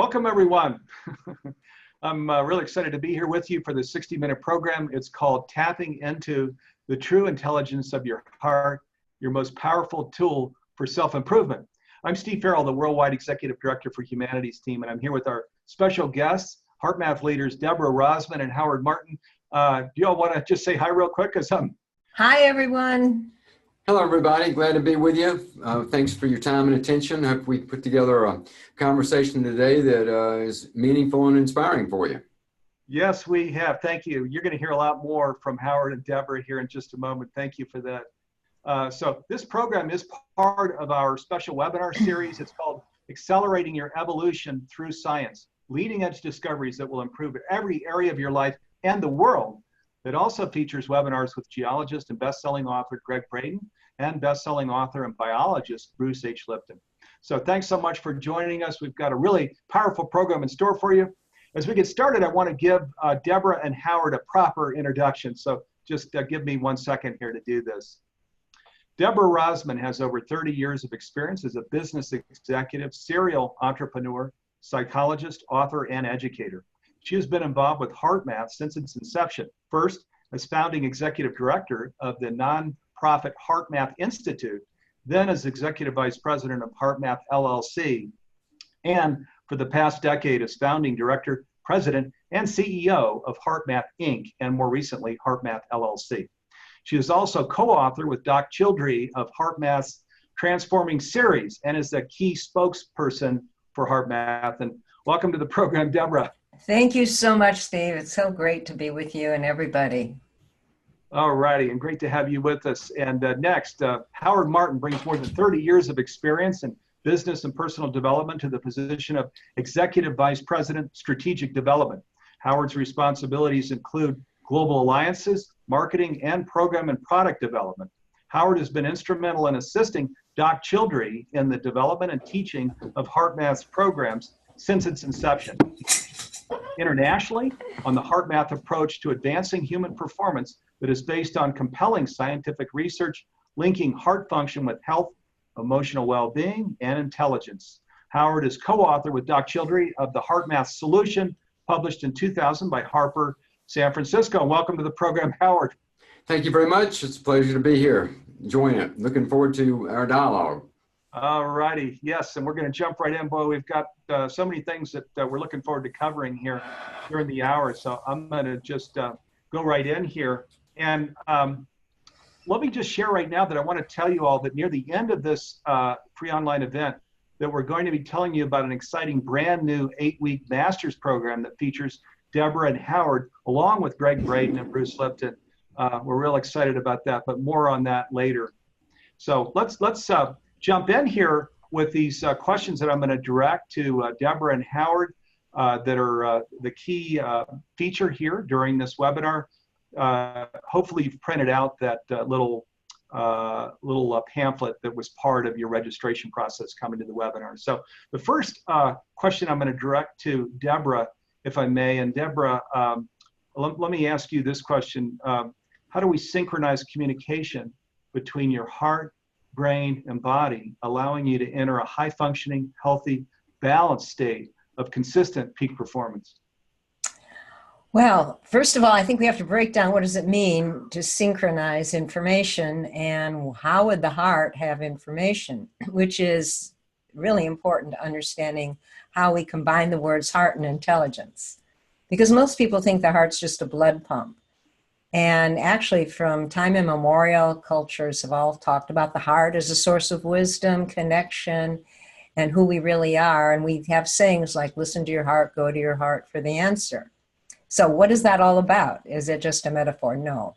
Welcome, everyone. I'm really excited to be here with you for the 60-minute program. It's called Tapping into the True Intelligence of Your Heart, your most powerful tool for self-improvement. I'm Steve Farrell, the Worldwide Executive Director for Humanities Team, and I'm here with our special guests, HeartMath leaders, Deborah, Rozman, and Howard Martin. Do you all want to just say hi real quick? Hi, everyone. Hello, everybody. Glad to be with you. Thanks for your time and attention. I hope we put together a conversation today that is meaningful and inspiring for you. Yes, we have. Thank you. You're going to hear a lot more from Howard and Deborah here in just a moment. Thank you for that. So this program is part of our special webinar series. It's called Accelerating Your Evolution Through Science, Leading Edge Discoveries that will improve every area of your life and the world. It also features webinars with geologist and best-selling author Greg Braden and best-selling author and biologist Bruce H. Lipton. So thanks so much for joining us. We've got a really powerful program in store for you. As we get started, I want to give Deborah and Howard a proper introduction. So just give me 1 second here to do this. Deborah Rozman has over 30 years of experience as a business executive, serial entrepreneur, psychologist, author, and educator. She has been involved with HeartMath since its inception, first as founding executive director of the nonprofit HeartMath Institute, then as executive vice president of HeartMath LLC, and for the past decade as founding director, president, and CEO of HeartMath Inc., and more recently, HeartMath LLC. She is also co-author with Doc Childrey of HeartMath's Transforming series and is the key spokesperson for HeartMath. And welcome to the program, Deborah. Thank you so much, Steve. It's so great to be with you and everybody. All righty, and great to have you with us. And next, Howard Martin brings more than 30 years of experience in business and personal development to the position of Executive Vice President, Strategic Development. Howard's responsibilities include global alliances, marketing, and program and product development. Howard has been instrumental in assisting Doc Childrey in the development and teaching of HeartMath's programs since its inception. Internationally, on the HeartMath approach to advancing human performance that is based on compelling scientific research linking heart function with health, emotional well-being, and intelligence. Howard is co-author with Doc Childrey of the HeartMath Solution, published in 2000 by Harper San Francisco. Welcome to the program, Howard. Thank you very much. It's a pleasure to be here. Enjoying it. Looking forward to our dialogue. All righty. Yes, and we're going to jump right in. Boy, we've got so many things that we're looking forward to covering here during the hour. So I'm going to just go right in here. And let me just share right now that I want to tell you all that near the end of this free online event, that we're going to be telling you about an exciting brand new 8-week master's program that features Deborah and Howard, along with Greg Braden and Bruce Lipton. We're real excited about that, but more on that later. So let's jump in here with these questions that I'm going to direct to Deborah and Howard that are the key feature here during this webinar. Hopefully you've printed out that little pamphlet that was part of your registration process coming to the webinar. So the first question I'm going to direct to Deborah, if I may. And Deborah, let me ask you this question. How do we synchronize communication between your heart, brain, and body, allowing you to enter a high-functioning, healthy, balanced state of consistent peak performance? Well, first of all, I think we have to break down what does it mean to synchronize information and how would the heart have information, which is really important to understanding how we combine the words heart and intelligence. Because most people think the heart's just a blood pump. And actually, from time immemorial, cultures have all talked about the heart as a source of wisdom, connection, and who we really are. And we have sayings like, listen to your heart, go to your heart for the answer. So what is that all about? Is it just a metaphor? No.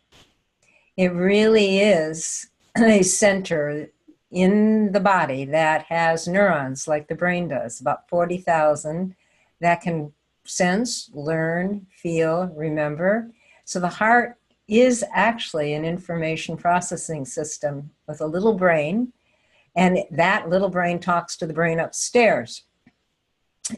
It really is a center in the body that has neurons like the brain does, about 40,000, that can sense, learn, feel, remember. So the heart is actually an information processing system with a little brain, and that little brain talks to the brain upstairs.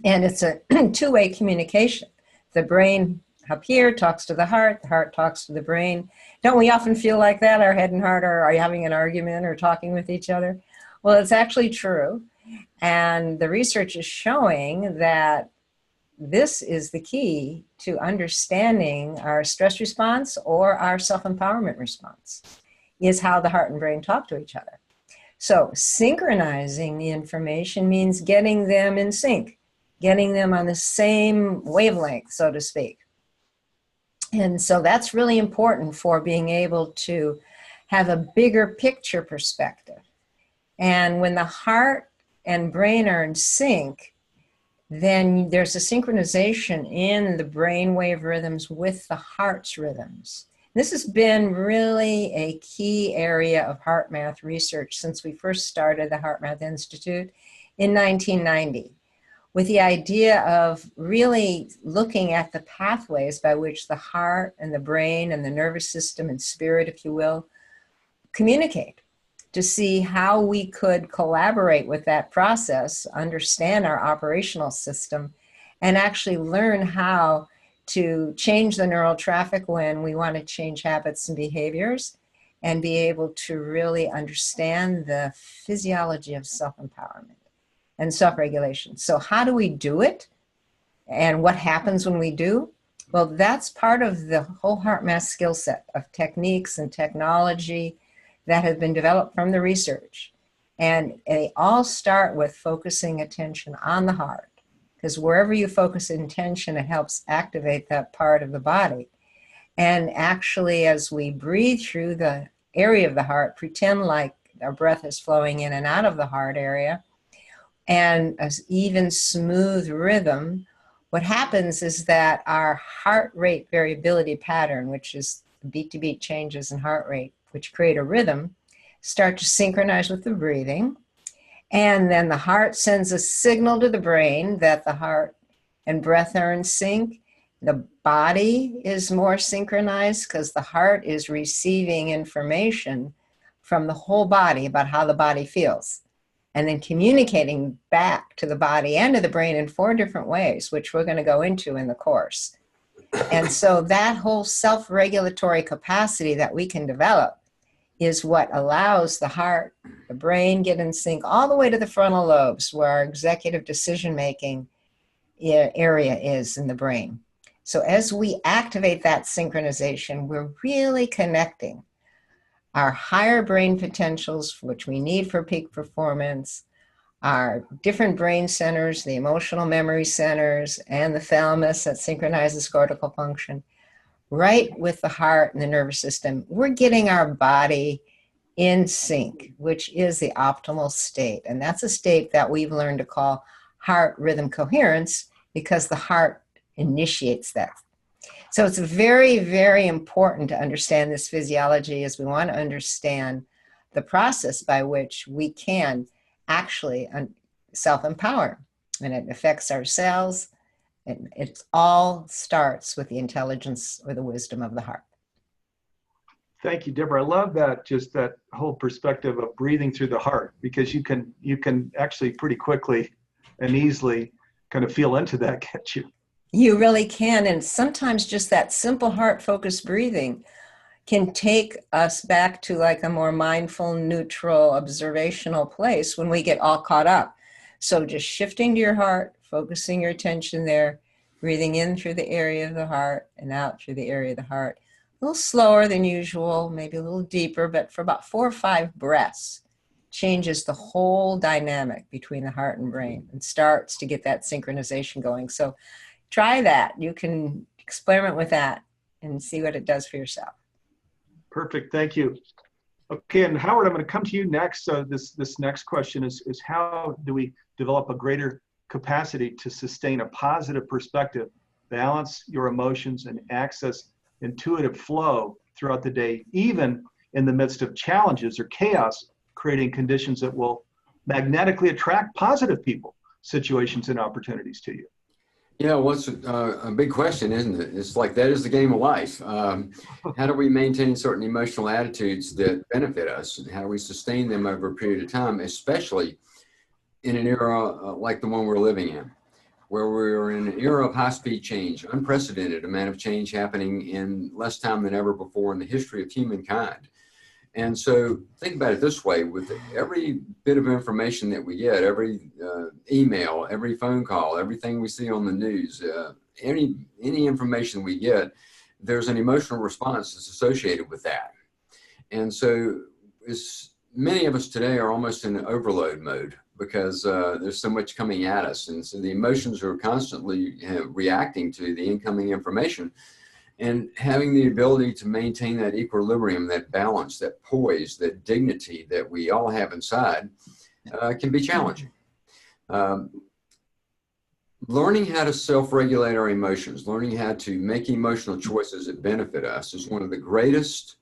And it's a two-way communication. The brain up here talks to the heart talks to the brain. Don't we often feel like that? Our head and heart are having an argument or talking with each other? Well, it's actually true. And the research is showing that this is the key to understanding our stress response or our self-empowerment response, is how the heart and brain talk to each other. So synchronizing the information means getting them in sync, getting them on the same wavelength, so to speak. And so that's really important for being able to have a bigger picture perspective. And when the heart and brain are in sync, then there's a synchronization in the brainwave rhythms with the heart's rhythms. This has been really a key area of HeartMath research since we first started the HeartMath Institute in 1990, with the idea of really looking at the pathways by which the heart and the brain and the nervous system and spirit, if you will, communicate, to see how we could collaborate with that process, understand our operational system, and actually learn how to change the neural traffic when we want to change habits and behaviors, and be able to really understand the physiology of self-empowerment and self-regulation. So how do we do it? And what happens when we do? Well, that's part of the whole HeartMath skill set of techniques and technology that have been developed from the research. And they all start with focusing attention on the heart, because wherever you focus intention, it helps activate that part of the body. And actually, as we breathe through the area of the heart, pretend like our breath is flowing in and out of the heart area, and an even smooth rhythm, what happens is that our heart rate variability pattern, which is beat-to-beat changes in heart rate, which create a rhythm, start to synchronize with the breathing. And then the heart sends a signal to the brain that the heart and breath are in sync. The body is more synchronized because the heart is receiving information from the whole body about how the body feels, and then communicating back to the body and to the brain in 4 different ways, which we're going to go into in the course. And so that whole self-regulatory capacity that we can develop is what allows the heart, the brain get in sync all the way to the frontal lobes, where our executive decision-making area is in the brain. So as we activate that synchronization, we're really connecting our higher brain potentials, which we need for peak performance, our different brain centers, the emotional memory centers, and the thalamus that synchronizes cortical function, right with the heart and the nervous system. We're getting our body in sync, which is the optimal state. And that's a state that we've learned to call heart rhythm coherence, because the heart initiates that. So it's very, very important to understand this physiology, as we want to understand the process by which we can actually self-empower. And it affects our cells. And it all starts with the intelligence or the wisdom of the heart. Thank you, Deborah. I love that, just that whole perspective of breathing through the heart, because you can actually pretty quickly and easily kind of feel into that, can't you? You really can. And sometimes just that simple heart-focused breathing can take us back to like a more mindful, neutral, observational place when we get all caught up. So just shifting to your heart, focusing your attention there, breathing in through the area of the heart and out through the area of the heart. A little slower than usual, maybe a little deeper, but for about 4 or 5 breaths, changes the whole dynamic between the heart and brain and starts to get that synchronization going. So try that. You can experiment with that and see what it does for yourself. Perfect. Thank you. Okay, and Howard, I'm going to come to you next. So this next question is how do we develop a greater capacity to sustain a positive perspective, balance your emotions, and access intuitive flow throughout the day, even in the midst of challenges or chaos, creating conditions that will magnetically attract positive people, situations, and opportunities to you? Yeah, well, it's a big question, isn't it? It's like that is the game of life. How do we maintain certain emotional attitudes that benefit us? And how do we sustain them over a period of time, especially in an era like the one we're living in, where we're in an era of high-speed change, unprecedented amount of change happening in less time than ever before in the history of humankind. And so think about it this way: with every bit of information that we get, every email, every phone call, everything we see on the news, any information we get, there's an emotional response that's associated with that. And so many of us today are almost in overload mode because there's so much coming at us. And so the emotions are constantly reacting to the incoming information. And having the ability to maintain that equilibrium, that balance, that poise, that dignity that we all have inside can be challenging. Learning how to self-regulate our emotions, learning how to make emotional choices that benefit us is one of the greatest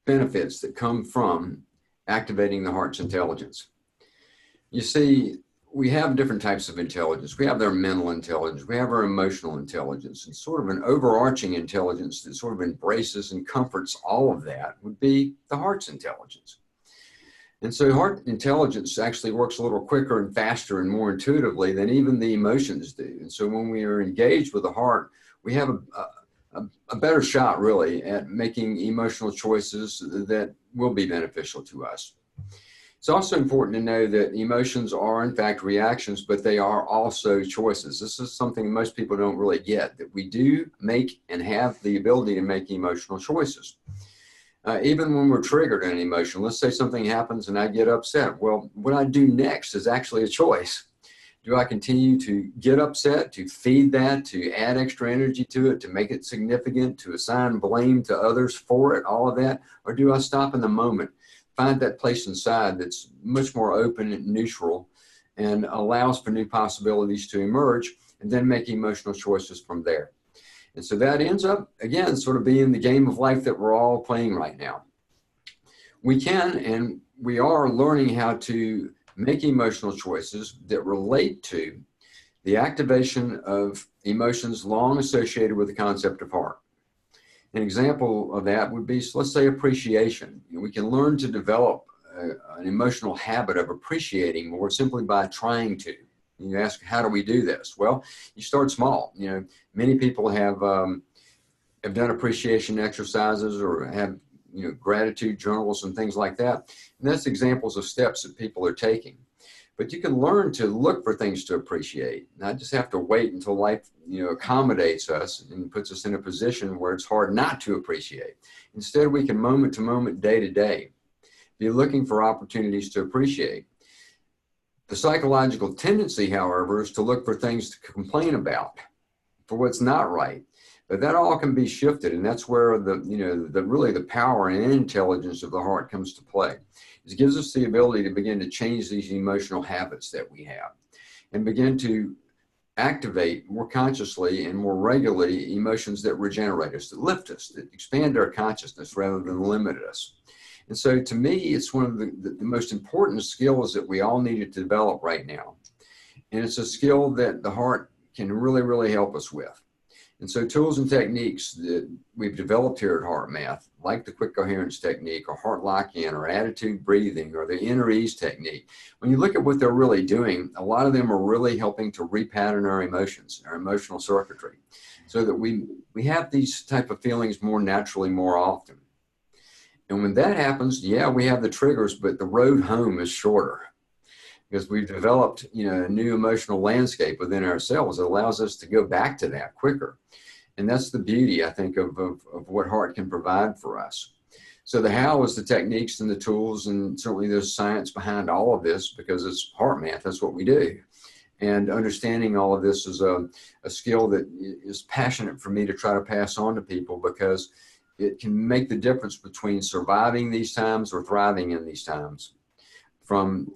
benefits that come from activating the heart's intelligence. You see, we have different types of intelligence. We have our mental intelligence, we have our emotional intelligence, and sort of an overarching intelligence that sort of embraces and comforts all of that would be the heart's intelligence. And so heart intelligence actually works a little quicker and faster and more intuitively than even the emotions do. And so when we are engaged with the heart, we have a better shot really at making emotional choices that will be beneficial to us. It's also important to know that emotions are in fact reactions, but they are also choices. This is something most people don't really get, that we do make and have the ability to make emotional choices. Even when we're triggered in an emotion, let's say something happens and I get upset. Well, what I do next is actually a choice. Do I continue to get upset, to feed that, to add extra energy to it, to make it significant, to assign blame to others for it, all of that? Or do I stop in the moment, find that place inside that's much more open and neutral and allows for new possibilities to emerge, and then make emotional choices from there? And so that ends up, again, sort of being the game of life that we're all playing right now. We can and we are learning how to make emotional choices that relate to the activation of emotions long associated with the concept of heart. An example of that would be, let's say, appreciation. We can learn to develop an emotional habit of appreciating more simply by trying to. You ask, how do we do this? Well, you start small. Many people have done appreciation exercises or have gratitude journals and things like that. And that's examples of steps that people are taking. But you can learn to look for things to appreciate, not just have to wait until life accommodates us and puts us in a position where it's hard not to appreciate. Instead, we can moment to moment, day to day, be looking for opportunities to appreciate. The psychological tendency, however, is to look for things to complain about, for what's not right. But that all can be shifted, and that's where really the power and intelligence of the heart comes to play. It gives us the ability to begin to change these emotional habits that we have and begin to activate more consciously and more regularly emotions that regenerate us, that lift us, that expand our consciousness rather than limit us. And so to me, it's one of the most important skills that we all need to develop right now. And it's a skill that the heart can really, really help us with. And so tools and techniques that we've developed here at HeartMath, like the quick coherence technique or heart lock-in or attitude breathing or the inner ease technique, when you look at what they're really doing, a lot of them are really helping to repattern our emotions, our emotional circuitry, so that we have these type of feelings more naturally, more often. And when that happens, yeah, we have the triggers, but the road home is shorter because we've developed, a new emotional landscape within ourselves that allows us to go back to that quicker. And that's the beauty, I think, of what heart can provide for us. So the how is the techniques and the tools, and certainly there's science behind all of this because it's HeartMath, that's what we do. And understanding all of this is a skill that is passionate for me to try to pass on to people, because it can make the difference between surviving these times or thriving in these times, from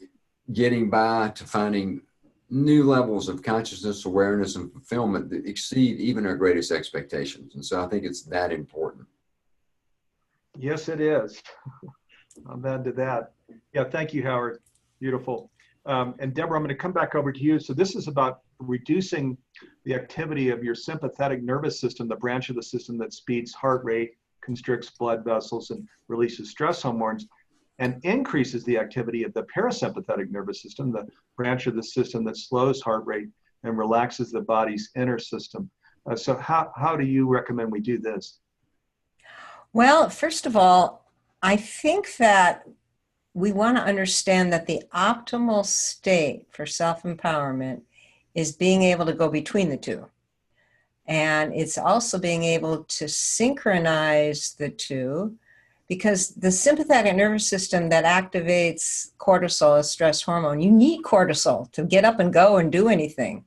getting by to finding new levels of consciousness, awareness, and fulfillment that exceed even our greatest expectations. And so I think it's that important. Yes, it is. Amen to that. Yeah, thank you, Howard. Beautiful. And Deborah, I'm going to come back over to you. So this is about reducing the activity of your sympathetic nervous system, the branch of the system that speeds heart rate, constricts blood vessels, and releases stress hormones, and increases the activity of the parasympathetic nervous system, the branch of the system that slows heart rate and relaxes the body's inner system. So how do you recommend we do this? Well, first of all, I think that we want to understand that the optimal state for self-empowerment is being able to go between the two. And it's also being able to synchronize the two, because the sympathetic nervous system that activates cortisol, a stress hormone, you need cortisol to get up and go and do anything.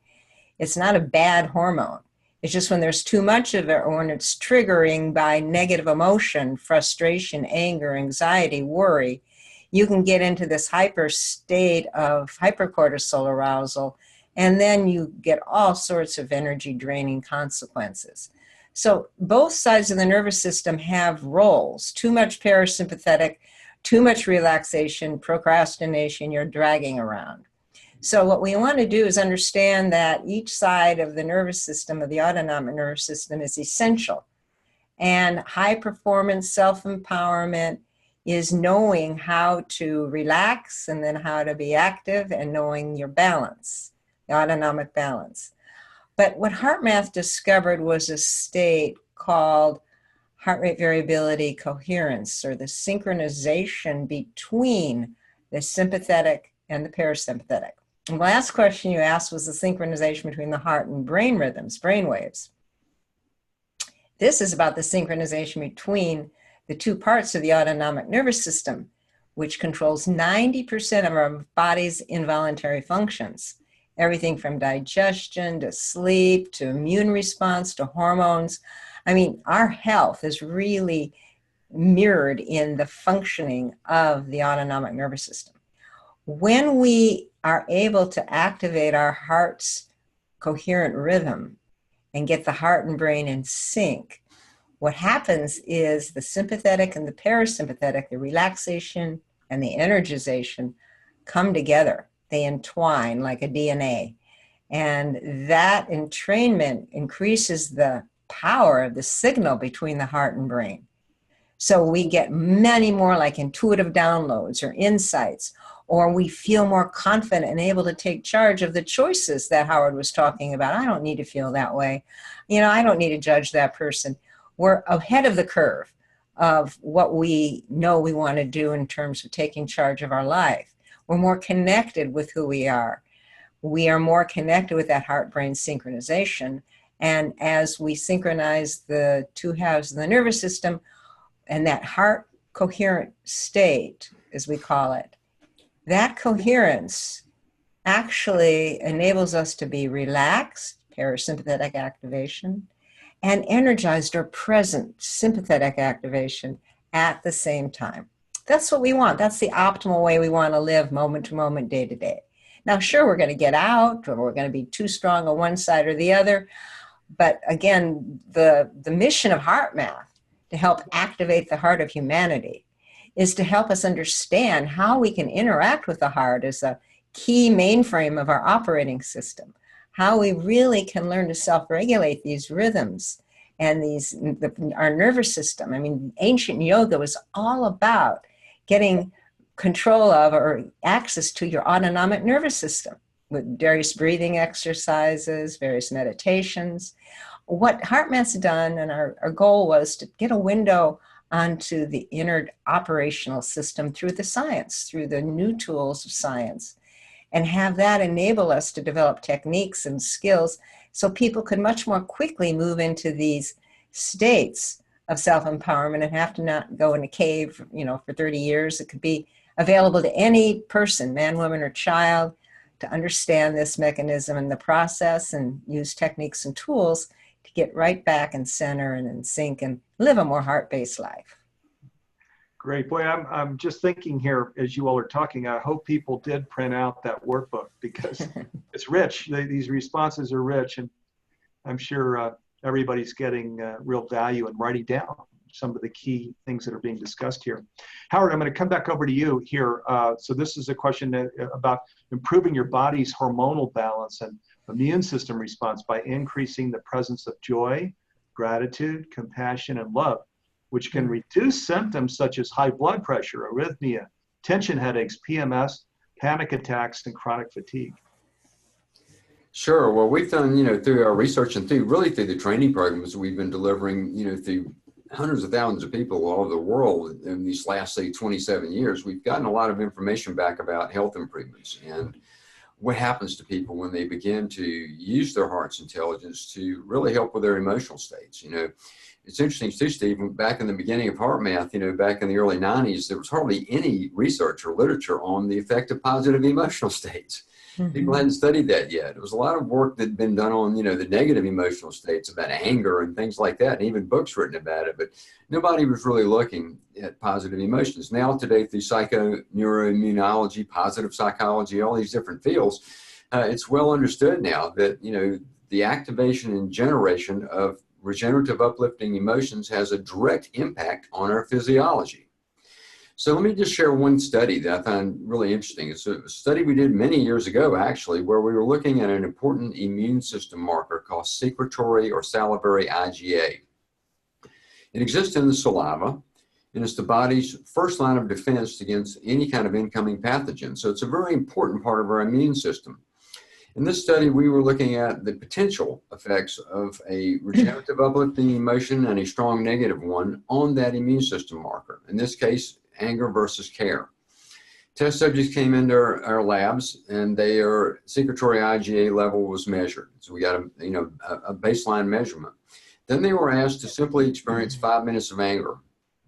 It's not a bad hormone. It's just when there's too much of it, or when it's triggering by negative emotion, frustration, anger, anxiety, worry, you can get into this hyper state of hypercortisol arousal, and then you get all sorts of energy draining consequences. So both sides of the nervous system have roles. Too much parasympathetic, too much relaxation, procrastination, you're dragging around. So what we want to do is understand that each side of the nervous system, of the autonomic nervous system, is essential. And high performance self-empowerment is knowing how to relax and then how to be active, and knowing your balance, the autonomic balance. But what HeartMath discovered was a state called heart rate variability coherence, or the synchronization between the sympathetic and the parasympathetic. And the last question you asked was the synchronization between the heart and brain rhythms, brain waves. This is about the synchronization between the two parts of the autonomic nervous system, which controls 90% of our body's involuntary functions. Everything from digestion to sleep to immune response to hormones. I mean, our health is really mirrored in the functioning of the autonomic nervous system. When we are able to activate our heart's coherent rhythm and get the heart and brain in sync, what happens is the sympathetic and the parasympathetic, the relaxation and the energization, come together. They entwine like a DNA. And that entrainment increases the power of the signal between the heart and brain. So we get many more like intuitive downloads or insights, or we feel more confident and able to take charge of the choices that Howard was talking about. I don't need to feel that way. I don't need to judge that person. We're ahead of the curve of what we know we want to do in terms of taking charge of our life. We're more connected with who we are. We are more connected with that heart-brain synchronization. And as we synchronize the two halves of the nervous system and that heart coherent state, as we call it, that coherence actually enables us to be relaxed, parasympathetic activation, and energized or present, sympathetic activation at the same time. That's what we want. That's the optimal way we want to live, moment to moment, day to day. Now, sure, we're going to get out, or we're going to be too strong on one side or the other. But again, the mission of HeartMath, to help activate the heart of humanity, is to help us understand how we can interact with the heart as a key mainframe of our operating system, how we really can learn to self-regulate these rhythms and our nervous system. I mean, ancient yoga was all about getting control of or access to your autonomic nervous system with various breathing exercises, various meditations. What HeartMath's done, and our goal was to get a window onto the inner operational system through the science, through the new tools of science, and have that enable us to develop techniques and skills so people could much more quickly move into these states of self-empowerment and have to not go in a cave, for 30 years. It could be available to any person, man, woman, or child, to understand this mechanism and the process and use techniques and tools to get right back in center and in sync and live a more heart-based life. Great. Boy, I'm just thinking here as you all are talking, I hope people did print out that workbook, because it's rich. These responses are rich, and I'm sure everybody's getting real value in writing down some of the key things that are being discussed here. Howard, I'm going to come back over to you here. So this is a question about improving your body's hormonal balance and immune system response by increasing the presence of joy, gratitude, compassion, and love, which can reduce symptoms such as high blood pressure, arrhythmia, tension headaches, PMS, panic attacks, and chronic fatigue. Sure. Well, we've done, through our research and through the training programs we've been delivering, through hundreds of thousands of people all over the world in these last, say, 27 years, we've gotten a lot of information back about health improvements and what happens to people when they begin to use their heart's intelligence to really help with their emotional states. You know, it's interesting too, Steve, back in the beginning of HeartMath, you know, back in the early 90s, there was hardly any research or literature on the effect of positive emotional states. Mm-hmm. People hadn't studied that yet. It was a lot of work that had been done on, you know, the negative emotional states about anger and things like that, and even books written about it, but nobody was really looking at positive emotions. Now today, through psychoneuroimmunology, positive psychology, all these different fields, it's well understood now that, you know, the activation and generation of regenerative uplifting emotions has a direct impact on our physiology. So let me just share one study that I found really interesting. It's a study we did many years ago, actually, where we were looking at an important immune system marker called secretory or salivary IgA. It exists in the saliva, and it's the body's first line of defense against any kind of incoming pathogen. So it's a very important part of our immune system. In this study, we were looking at the potential effects of a regenerative uplifting emotion and a strong negative one on that immune system marker. In this case, anger versus care. Test subjects came into our labs, and their secretory IgA level was measured. So we got a baseline measurement. Then they were asked to simply experience 5 minutes of anger.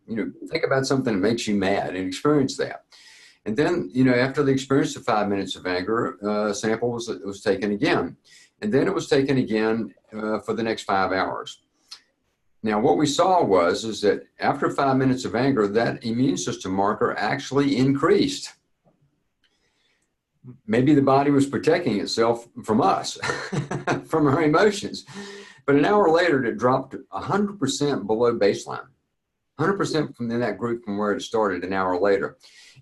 You know, think about something that makes you mad and experience that. And then, you know, after they experienced the 5 minutes of anger, a sample was taken again. And then it was taken again for the next 5 hours. Now, what we saw is that after 5 minutes of anger, that immune system marker actually increased. Maybe the body was protecting itself from us, from our emotions. But an hour later, it dropped 100% below baseline, 100% from in that group from where it started an hour later.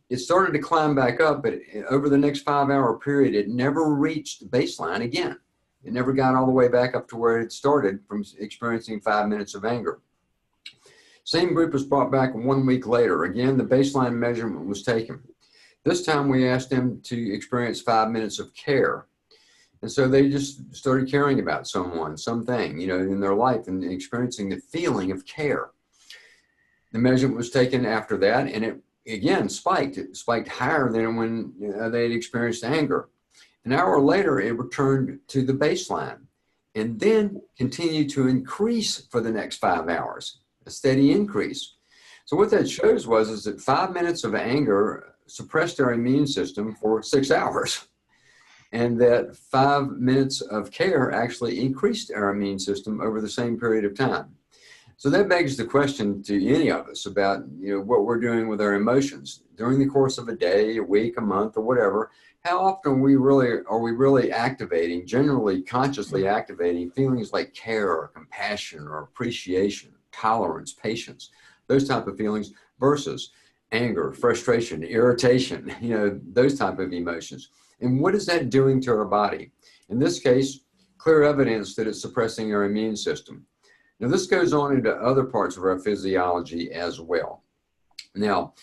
It started to climb back up, but over the next 5 hour period, it never reached baseline again. It never got all the way back up to where it started from experiencing 5 minutes of anger. Same group was brought back 1 week later. Again, the baseline measurement was taken. This time we asked them to experience 5 minutes of care. And so they just started caring about someone, something, you know, in their life and experiencing the feeling of care. The measurement was taken after that, and it again spiked. It spiked higher than when they had experienced anger. An hour later, it returned to the baseline and then continued to increase for the next 5 hours, a steady increase. So what that shows is that 5 minutes of anger suppressed our immune system for 6 hours, and that 5 minutes of care actually increased our immune system over the same period of time. So that begs the question to any of us about, you know, what we're doing with our emotions during the course of a day, a week, a month, or whatever. How often are we really activating, generally consciously activating feelings like care or compassion or appreciation, tolerance, patience, those type of feelings versus anger, frustration, irritation, you know, those type of emotions. And what is that doing to our body? In this case, clear evidence that it's suppressing our immune system. Now, this goes on into other parts of our physiology as well. Now,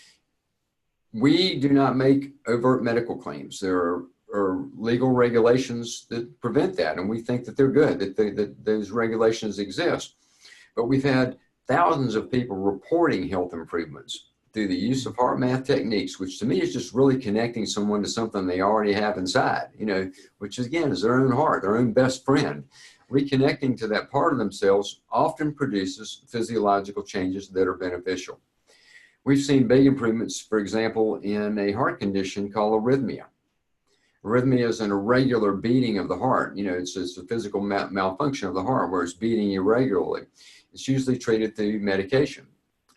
we do not make overt medical claims. There are legal regulations that prevent that, and we think that they're good, that those regulations exist. But we've had thousands of people reporting health improvements through the use of HeartMath techniques, which to me is just really connecting someone to something they already have inside, you know, which again is their own heart, their own best friend. Reconnecting to that part of themselves often produces physiological changes that are beneficial. We've seen big improvements, for example, in a heart condition called arrhythmia. Arrhythmia is an irregular beating of the heart. You know, it's a physical malfunction of the heart where it's beating irregularly. It's usually treated through medication.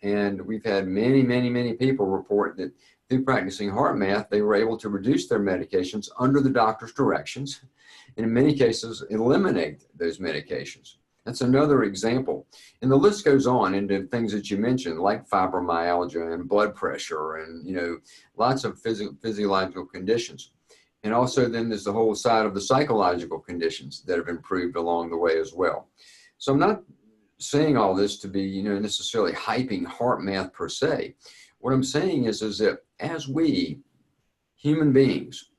And we've had many people report that through practicing HeartMath, they were able to reduce their medications under the doctor's directions, and in many cases, eliminate those medications. That's another example. And the list goes on into things that you mentioned, like fibromyalgia and blood pressure and, you know, lots of physiological conditions. And also then there's the whole side of the psychological conditions that have improved along the way as well. So I'm not saying all this to be, you know, necessarily hyping HeartMath per se. What I'm saying is that as we, human beings,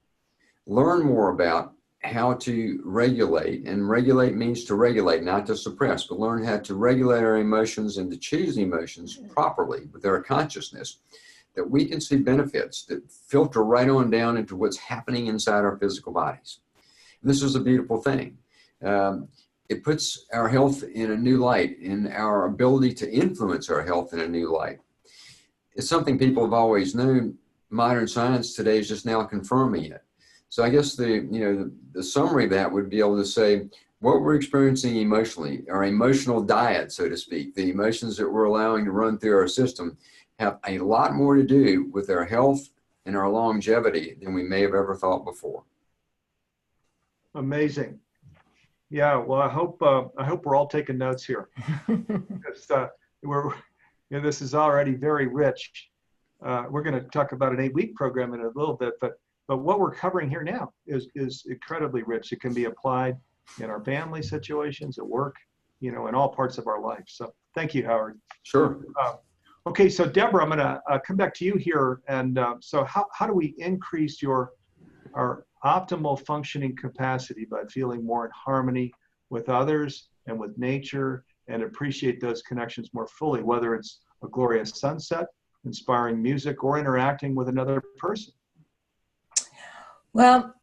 learn more about how to regulate, and regulate means to regulate, not to suppress, but learn how to regulate our emotions and to choose emotions properly with our consciousness, that we can see benefits that filter right on down into what's happening inside our physical bodies. And this is a beautiful thing. It puts our health in a new light, and our ability to influence our health in a new light. It's something people have always known. Modern science today is just now confirming it. So I guess the summary of that would be able to say what we're experiencing emotionally, our emotional diet, so to speak, the emotions that we're allowing to run through our system, have a lot more to do with our health and our longevity than we may have ever thought before. Amazing. Yeah. Well, I hope we're all taking notes here. This is already very rich. We're going to talk about an 8-week program in a little bit, but what we're covering here now is incredibly rich. It can be applied in our family situations, at work, in all parts of our life. So thank you, Howard. Sure. Okay, so Deborah, I'm going to come back to you here. And so how do we increase our optimal functioning capacity by feeling more in harmony with others and with nature, and appreciate those connections more fully, whether it's a glorious sunset, inspiring music, or interacting with another person? Well,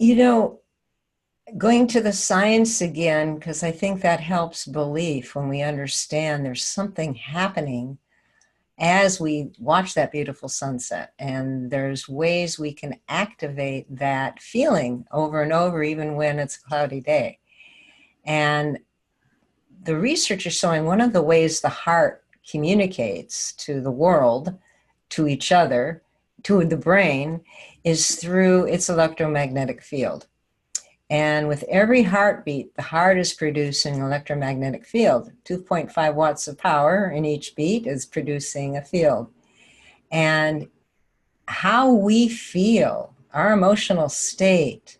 going to the science again, because I think that helps belief when we understand there's something happening as we watch that beautiful sunset. And there's ways we can activate that feeling over and over, even when it's a cloudy day. And the research is showing one of the ways the heart communicates to the world, to each other, to the brain, is through its electromagnetic field. And with every heartbeat, the heart is producing an electromagnetic field. 2.5 watts of power in each beat is producing a field. And how we feel, our emotional state,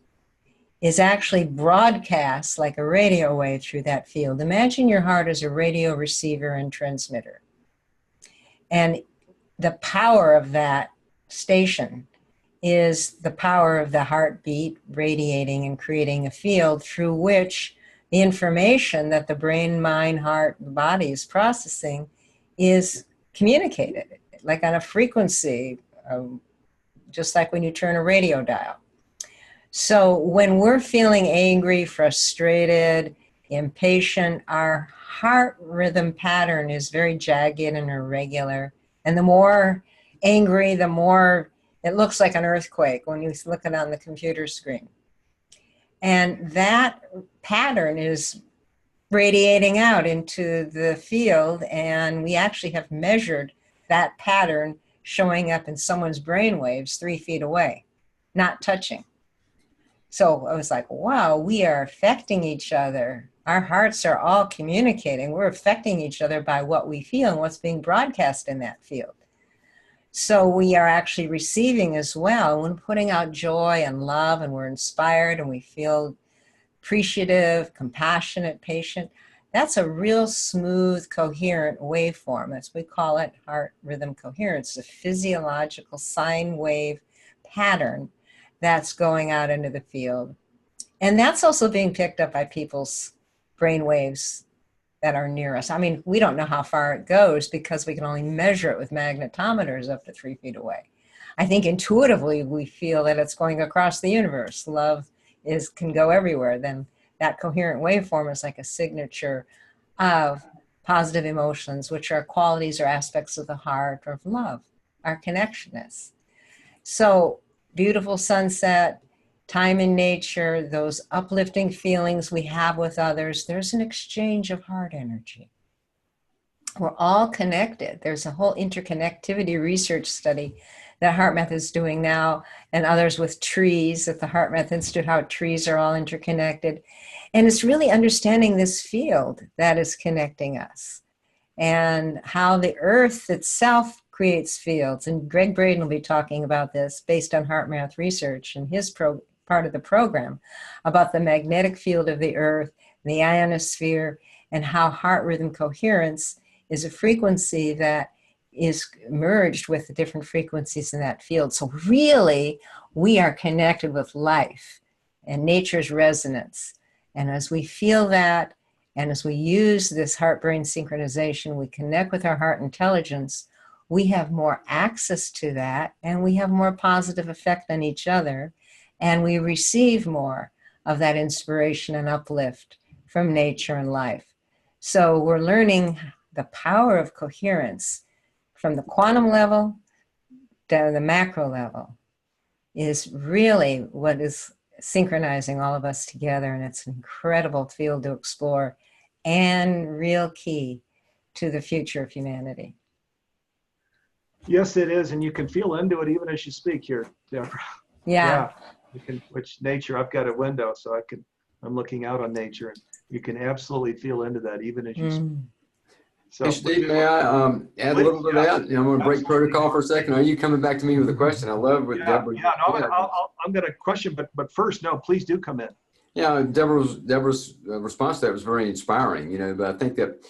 is actually broadcast like a radio wave through that field. Imagine your heart as a radio receiver and transmitter. And the power of that station is the power of the heartbeat radiating and creating a field through which the information that the brain, mind, heart, the body is processing is communicated, like on a frequency, just like when you turn a radio dial. So when we're feeling angry, frustrated, impatient, our heart rhythm pattern is very jagged and irregular. And the more angry, the more it looks like an earthquake when you look at it on the computer screen. And that pattern is radiating out into the field, and we actually have measured that pattern showing up in someone's brain waves 3 feet away, not touching. So I was like, wow, we are affecting each other. Our hearts are all communicating. We're affecting each other by what we feel and what's being broadcast in that field. So we are actually receiving as well. When putting out joy and love, and we're inspired and we feel appreciative, compassionate, patient, that's a real smooth, coherent waveform. That's what we call it, heart rhythm coherence, a physiological sine wave pattern that's going out into the field. And that's also being picked up by people's brain waves that are near us. I mean, we don't know how far it goes because we can only measure it with magnetometers up to 3 feet away. I think intuitively we feel that it's going across the universe. Love can go everywhere. Then that coherent waveform is like a signature of positive emotions, which are qualities or aspects of the heart or of love, our connectedness. So beautiful sunset, time in nature, those uplifting feelings we have with others, there's an exchange of heart energy. We're all connected. There's a whole interconnectivity research study that HeartMath is doing now, and others with trees at the HeartMath Institute, how trees are all interconnected. And it's really understanding this field that is connecting us, and how the earth itself creates fields. And Greg Braden will be talking about this based on HeartMath research in his part of the program, about the magnetic field of the earth, the ionosphere, and how heart rhythm coherence is a frequency that is merged with the different frequencies in that field. So really, we are connected with life. and nature's resonance. And as we feel that, and as we use this heart-brain synchronization, we connect with our heart intelligence, we have more access to that, and we have more positive effect on each other, and we receive more of that inspiration and uplift from nature and life. So we're learning the power of coherence from the quantum level down to the macro level is really what is synchronizing all of us together, and it's an incredible field to explore and real key to the future of humanity. Yes, it is, and you can feel into it even as you speak here, Deborah. Yeah. You can, which nature, I've got a window, so I'm looking out on nature, and you can absolutely feel into that even as you speak. So, hey, Steve, may I add a little to that? I'm going to break protocol for a second. Are you coming back to me with a question? I love what Deborah. Yeah, no, I'm going to question, but first, no, please do come in. Yeah, Deborah's response to that was very inspiring, you know, but I think that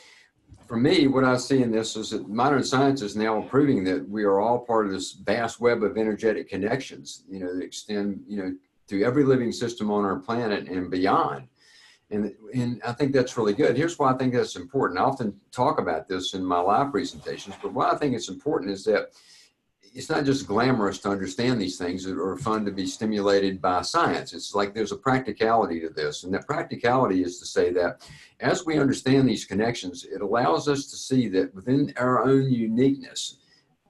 for me, what I see in this is that modern science is now proving that we are all part of this vast web of energetic connections, you know, that extend, you know, to every living system on our planet and beyond. And I think that's really good. Here's why I think that's important. I often talk about this in my live presentations, but why I think it's important is that it's not just glamorous to understand these things that are fun to be stimulated by science. It's like there's a practicality to this. And that practicality is to say that as we understand these connections, it allows us to see that within our own uniqueness,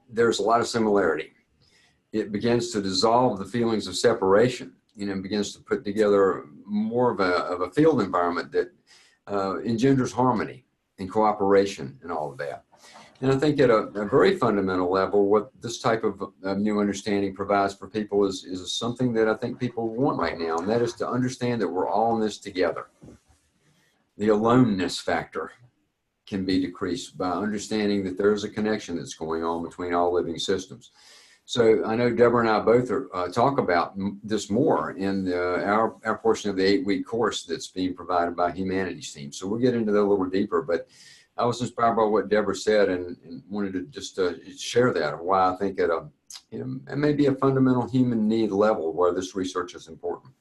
there's a lot of similarity. It begins to dissolve the feelings of separation, you know, and begins to put together more of a field environment that engenders harmony and cooperation and all of that. And I think at a very fundamental level, what this type of new understanding provides for people is something that I think people want right now, and that is to understand that we're all in this together. The aloneness factor can be decreased by understanding that there is a connection that's going on between all living systems. So I know Deborah and I both talk about this more in our portion of the 8-week course that's being provided by Humanities team. So we'll get into that a little deeper, but I was inspired by what Deborah said and wanted to just share that, why I think at a, you know, it may be a fundamental human need level where this research is important.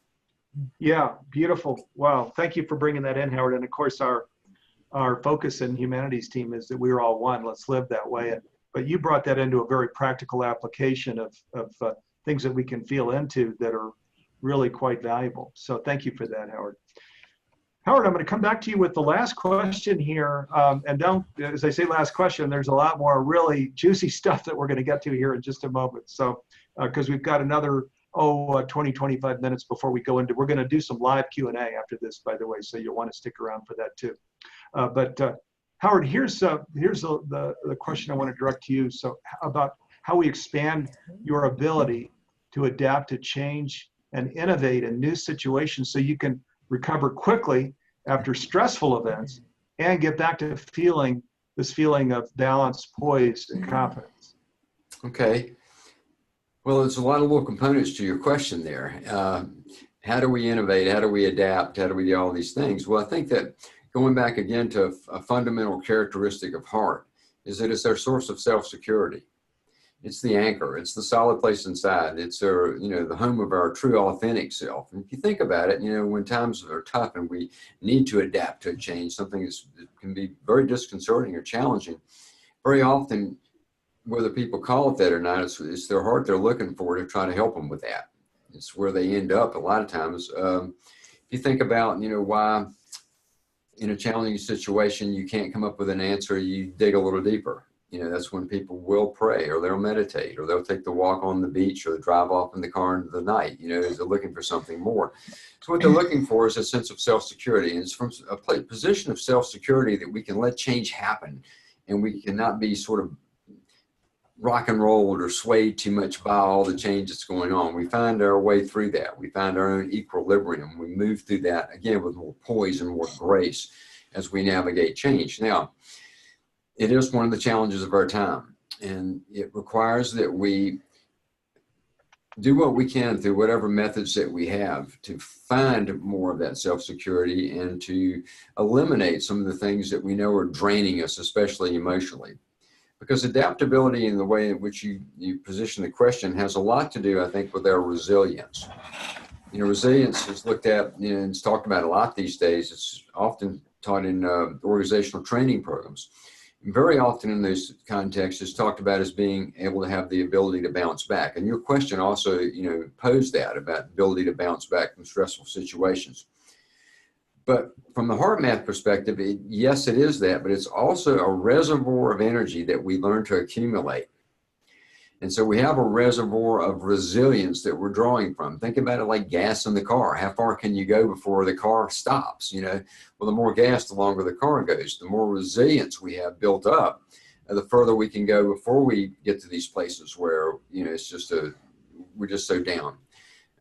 Yeah, beautiful. Wow. Thank you for bringing that in, Howard. And of course, our focus in Humanities team is that we're all one. Let's live that way. But you brought that into a very practical application of things that we can feel into that are really quite valuable. So thank you for that, Howard. Howard, I'm going to come back to you with the last question here. And don't, as I say last question, there's a lot more really juicy stuff that we're going to get to here in just a moment. So, because we've got another, 20, 25 minutes before we go into, we're going to do some live Q&A after this, by the way, so you'll want to stick around for that too. But Howard, here's the question I want to direct to you. So about how we expand your ability to adapt to change and innovate in new situations so you can recover quickly after stressful events and get back to this feeling of balance, poise, and confidence. Okay. Well, there's a lot of little components to your question there. How do we innovate? How do we adapt? How do we do all these things? Well, I think that going back again to a fundamental characteristic of heart is that it's our source of self-security. It's the anchor. It's the solid place inside. It's our, you know, the home of our true authentic self. And if you think about it, you know, when times are tough and we need to adapt to a change, something that can be very disconcerting or challenging, very often, whether people call it that or not, it's their heart they're looking for to try to help them with that. It's where they end up a lot of times. If you think about, you know, why in a challenging situation you can't come up with an answer, you dig a little deeper. You know, that's when people will pray or they'll meditate or they'll take the walk on the beach or drive off in the car into the night, you know, as they're looking for something more. So what they're looking for is a sense of self-security. And it's from a position of self-security that we can let change happen and we cannot be sort of rock and rolled or swayed too much by all the change that's going on. We find our way through that. We find our own equilibrium. We move through that, again, with more poise and more grace as we navigate change. Now, it is one of the challenges of our time, and it requires that we do what we can through whatever methods that we have to find more of that self-security and to eliminate some of the things that we know are draining us, especially emotionally. Because adaptability in the way in which you position the question has a lot to do, I think, with our resilience. Resilience is looked at, and it's talked about a lot these days. It's often taught in organizational training programs. Very often in those contexts, it's talked about as being able to have the ability to bounce back. And your question also, posed that about ability to bounce back from stressful situations. But from the HeartMath perspective, yes, it is that, but it's also a reservoir of energy that we learn to accumulate. And so we have a reservoir of resilience that we're drawing from. Think about it like gas in the car. How far can you go before the car stops? Well, the more gas, the longer the car goes. The more resilience we have built up, the further we can go before we get to these places where, it's just we're just so down.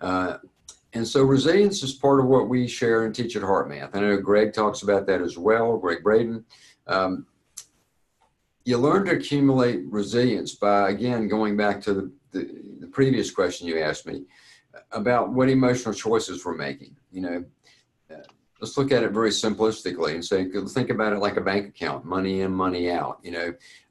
And so resilience is part of what we share and teach at HeartMath. I know Greg talks about that as well, Greg Braden. You learn to accumulate resilience by, again, going back to the previous question you asked me about what emotional choices we're making. Let's look at it very simplistically and say, think about it like a bank account, money in, money out.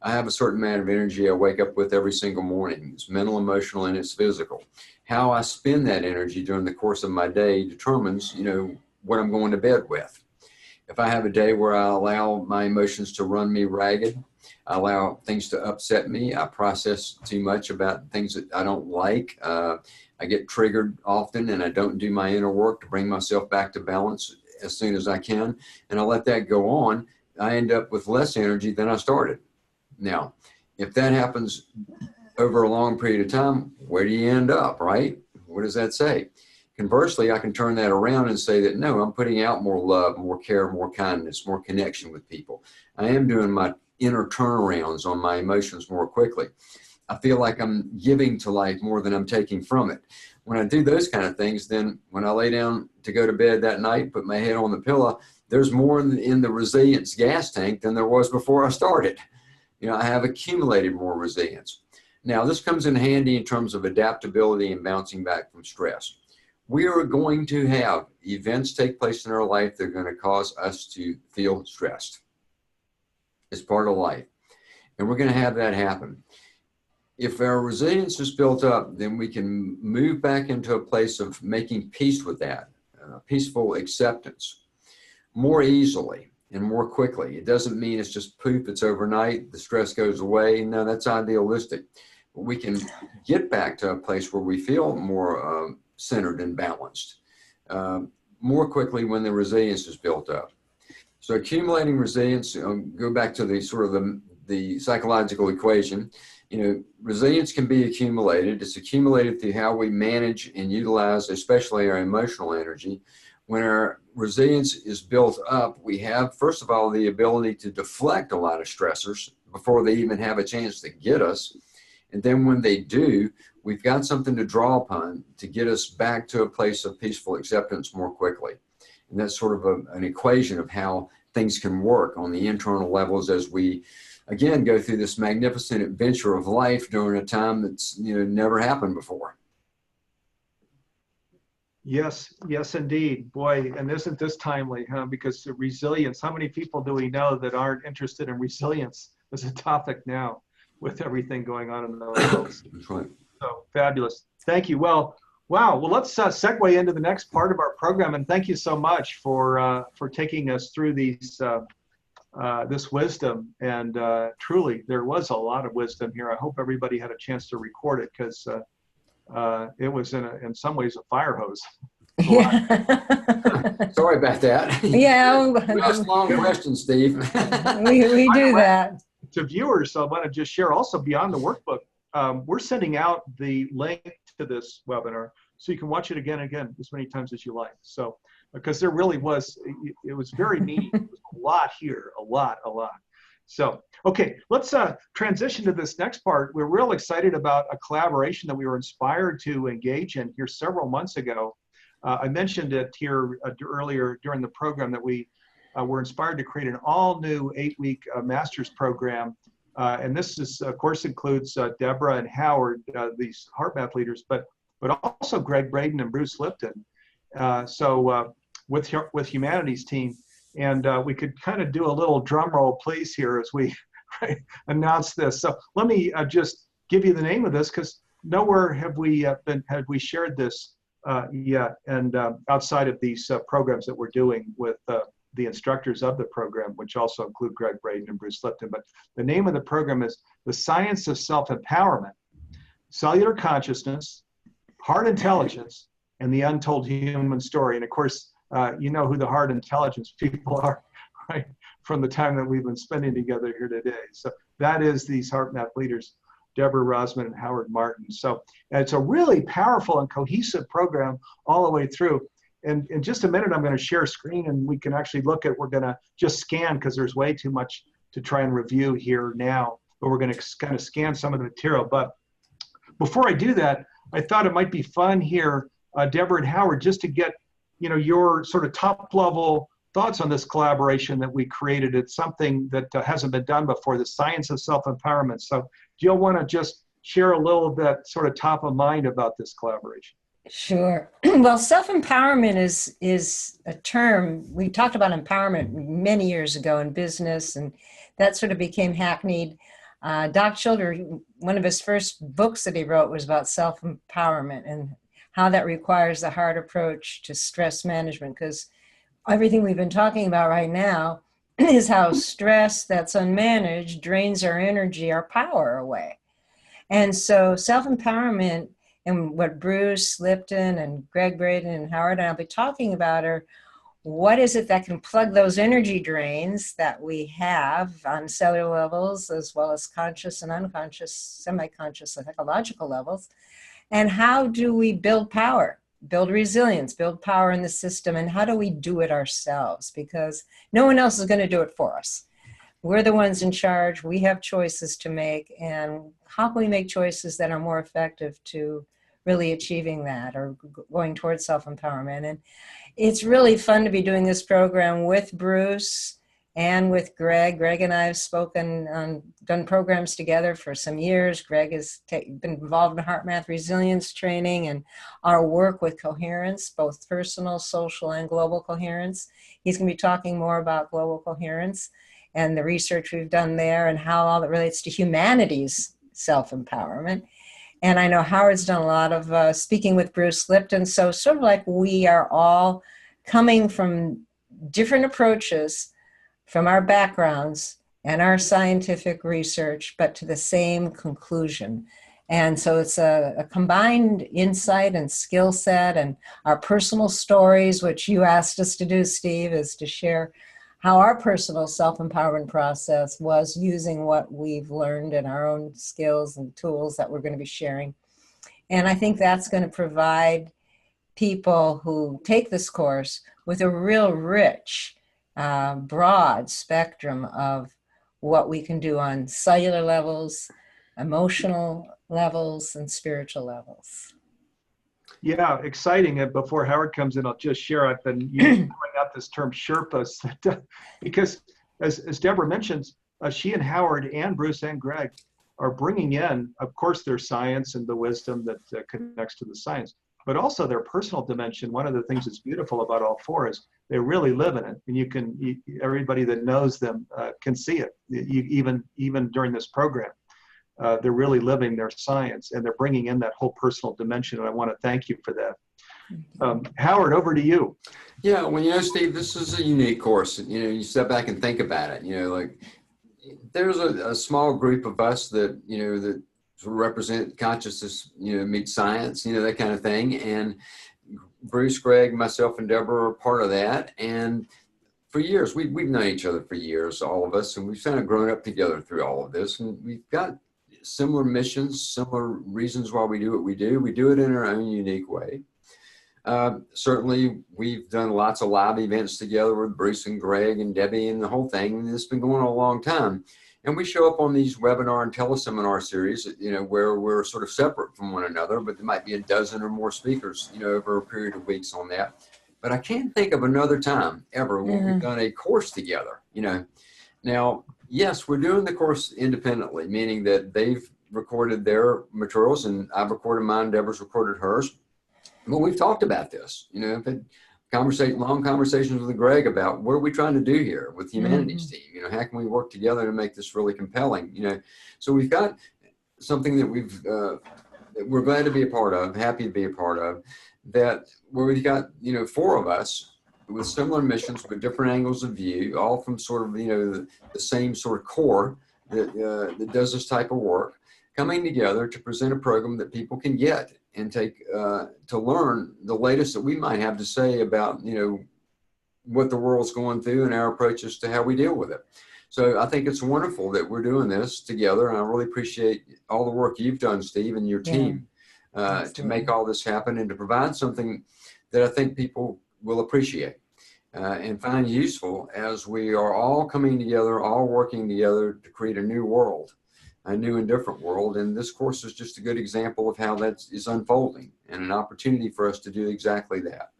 I have a certain amount of energy I wake up with every single morning. It's mental, emotional, and it's physical. How I spend that energy during the course of my day determines, what I'm going to bed with. If I have a day where I allow my emotions to run me ragged, I allow things to upset me, I process too much about things that I don't like, I get triggered often and I don't do my inner work to bring myself back to balance as soon as I can, and I let that go on, I end up with less energy than I started. Now, if that happens over a long period of time, where do you end up, right? What does that say? Conversely, I can turn that around and say that, no, I'm putting out more love, more care, more kindness, more connection with people. I am doing my inner turnarounds on my emotions more quickly. I feel like I'm giving to life more than I'm taking from it. When I do those kind of things, then when I lay down to go to bed that night, put my head on the pillow, there's more in the resilience gas tank than there was before I started. I have accumulated more resilience. Now, this comes in handy in terms of adaptability and bouncing back from stress. We are going to have events take place in our life that are going to cause us to feel stressed. It's part of life. And we're going to have that happen. If our resilience is built up, then we can move back into a place of making peace with that, peaceful acceptance, more easily and more quickly. It doesn't mean it's just poof, it's overnight, the stress goes away. No, that's idealistic. But we can get back to a place where we feel more centered and balanced more quickly when the resilience is built up. So accumulating resilience, go back to the sort of the psychological equation. Resilience can be accumulated. It's accumulated through how we manage and utilize, especially our emotional energy. When our resilience is built up, we have, first of all, the ability to deflect a lot of stressors before they even have a chance to get us. And then when they do, we've got something to draw upon to get us back to a place of peaceful acceptance more quickly. And that's sort of an equation of how things can work on the internal levels as we, again, go through this magnificent adventure of life during a time that's never happened before. Yes, indeed. Boy, and isn't this timely, huh? Because resilience, how many people do we know that aren't interested in resilience as a topic now with everything going on in the world? That's right. So fabulous. Thank you. Well, wow. Well, let's segue into the next part of our program. And thank you so much for taking us through these this wisdom. And truly, there was a lot of wisdom here. I hope everybody had a chance to record it because it was in some ways a fire hose. Yeah. Sorry about that. Yeah. We asked long questions, Steve. we do that. To viewers, I want to just share also beyond the workbook. We're sending out the link to this webinar so you can watch it again and again as many times as you like. So, because there really was, it was very neat. It was a lot here, a lot. So, okay, let's transition to this next part. We're real excited about a collaboration that we were inspired to engage in here several months ago. I mentioned it here earlier during the program that we were inspired to create an all-new 8-week master's program. And this is, of course, includes Deborah and Howard, these HeartMath leaders, but also Greg Braden and Bruce Lipton. With Humanity's team. And we could kind of do a little drum roll, please, here as we announce this. So let me just give you the name of this, because nowhere have we shared this yet. And outside of these programs that we're doing with the instructors of the program, which also include Greg Braden and Bruce Lipton. But the name of the program is The Science of Self-Empowerment, Cellular Consciousness, Heart Intelligence, and the Untold Human Story. And of course, you know who the heart intelligence people are, right? From the time that we've been spending together here today. So that is these HeartMath leaders, Deborah, Rozman, and Howard Martin. So it's a really powerful and cohesive program all the way through. And in just a minute, I'm going to share a screen and we can actually look at, we're going to just scan because there's way too much to try and review here now, but we're going to kind of scan some of the material. But before I do that, I thought it might be fun here, Deborah and Howard, just to get, you know, your sort of top level thoughts on this collaboration that we created. It's something that hasn't been done before, the science of self-empowerment. So do you want to just share a little bit sort of top of mind about this collaboration? Sure. Well, self-empowerment is a term. We talked about empowerment many years ago in business, and that sort of became hackneyed. Doc Schilder, one of his first books that he wrote was about self-empowerment and how that requires a hard approach to stress management, because everything we've been talking about right now is how stress that's unmanaged drains our energy, our power away. And so self-empowerment, and what Bruce Lipton and Greg Braden and Howard and I'll be talking about are, what is it that can plug those energy drains that we have on cellular levels, as well as conscious and unconscious, semi-conscious and ecological levels, and how do we build power, build resilience, build power in the system, and how do we do it ourselves? Because no one else is going to do it for us. We're the ones in charge. We have choices to make, and how can we make choices that are more effective to really achieving that or going towards self-empowerment? And it's really fun to be doing this program with Bruce and with Greg. Greg and I have spoken, done programs together for some years. Greg has been involved in HeartMath resilience training and our work with coherence, both personal, social, and global coherence. He's going to be talking more about global coherence and the research we've done there and how all that relates to humanity's self-empowerment. And I know Howard's done a lot of speaking with Bruce Lipton. So sort of like we are all coming from different approaches from our backgrounds and our scientific research, but to the same conclusion. And so it's a combined insight and skill set, and our personal stories, which you asked us to do, Steve, is to share how our personal self-empowerment process was using what we've learned and our own skills and tools that we're going to be sharing. And I think that's going to provide people who take this course with a real rich, broad spectrum of what we can do on cellular levels, emotional levels, and spiritual levels. Yeah, exciting. And before Howard comes in, I'll just share, I've been throwing out this term Sherpas, because as Deborah mentions, she and Howard and Bruce and Greg are bringing in, of course, their science and the wisdom that connects to the science, but also their personal dimension. One of the things that's beautiful about all four is they really live in it. And everybody that knows them can see it, even during this program. They're really living their science, and they're bringing in that whole personal dimension, and I want to thank you for that. Howard, over to you. Yeah, well, you know, Steve, this is a unique course. You know, you step back and think about it. You know, like there's a small group of us that, you know, that represent consciousness, you know, meet science, you know, that kind of thing. And Bruce, Greg, myself, and Deborah are part of that. And for years, we've known each other for years, all of us, and we've kind of grown up together through all of this. And we've got similar missions, similar reasons why we do what we do. We do it in our own unique way. Certainly, we've done lots of live events together with Bruce and Greg and Debbie and the whole thing. And it's been going on a long time. And we show up on these webinar and teleseminar series, you know, where we're sort of separate from one another, but there might be a dozen or more speakers, you know, over a period of weeks on that. But I can't think of another time ever when we've done a course together, you know. Now, yes, we're doing the course independently, meaning that they've recorded their materials and I've recorded mine, Deborah's recorded hers. But we've talked about this, you know, I've had long conversations with Greg about what are we trying to do here with Humanity's team? You know, how can we work together to make this really compelling? You know, so we've got something that we're glad to be a part of, happy to be a part of. that where we've got, four of us with similar missions, with different angles of view, all from sort of, the same sort of core that does this type of work, coming together to present a program that people can get and take to learn the latest that we might have to say about, what the world's going through and our approaches to how we deal with it. So I think it's wonderful that we're doing this together, and I really appreciate all the work you've done, Steve, and your team to make all this happen and to provide something that I think people will appreciate and find useful as we are all coming together, all working together to create a new world, a new and different world. And this course is just a good example of how that is unfolding and an opportunity for us to do exactly that.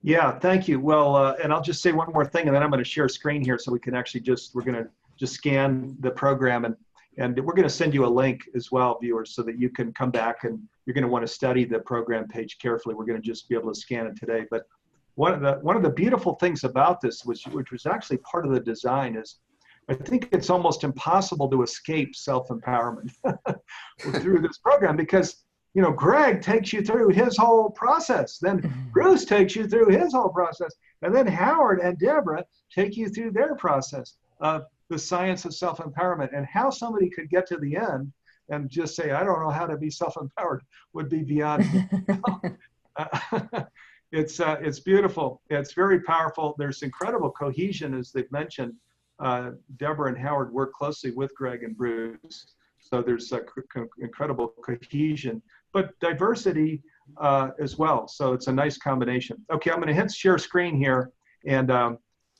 Yeah, thank you. Well, and I'll just say one more thing, and then I'm going to share a screen here so we can actually we're going to just scan the program, and we're going to send you a link as well, viewers, so that you can come back and you're going to want to study the program page carefully. We're going to just be able to scan it today. But one of the beautiful things about this, which was actually part of the design, is I think it's almost impossible to escape self-empowerment through this program, because Greg takes you through his whole process. Then Bruce takes you through his whole process. And then Howard and Deborah take you through their process of the science of self-empowerment. And how somebody could get to the end and just say, I don't know how to be self-empowered, would be beyond me. It's beautiful. It's very powerful. There's incredible cohesion, as they've mentioned. Deborah and Howard work closely with Greg and Bruce. So there's incredible cohesion, but diversity as well. So it's a nice combination. Okay, I'm going to hit share screen here, and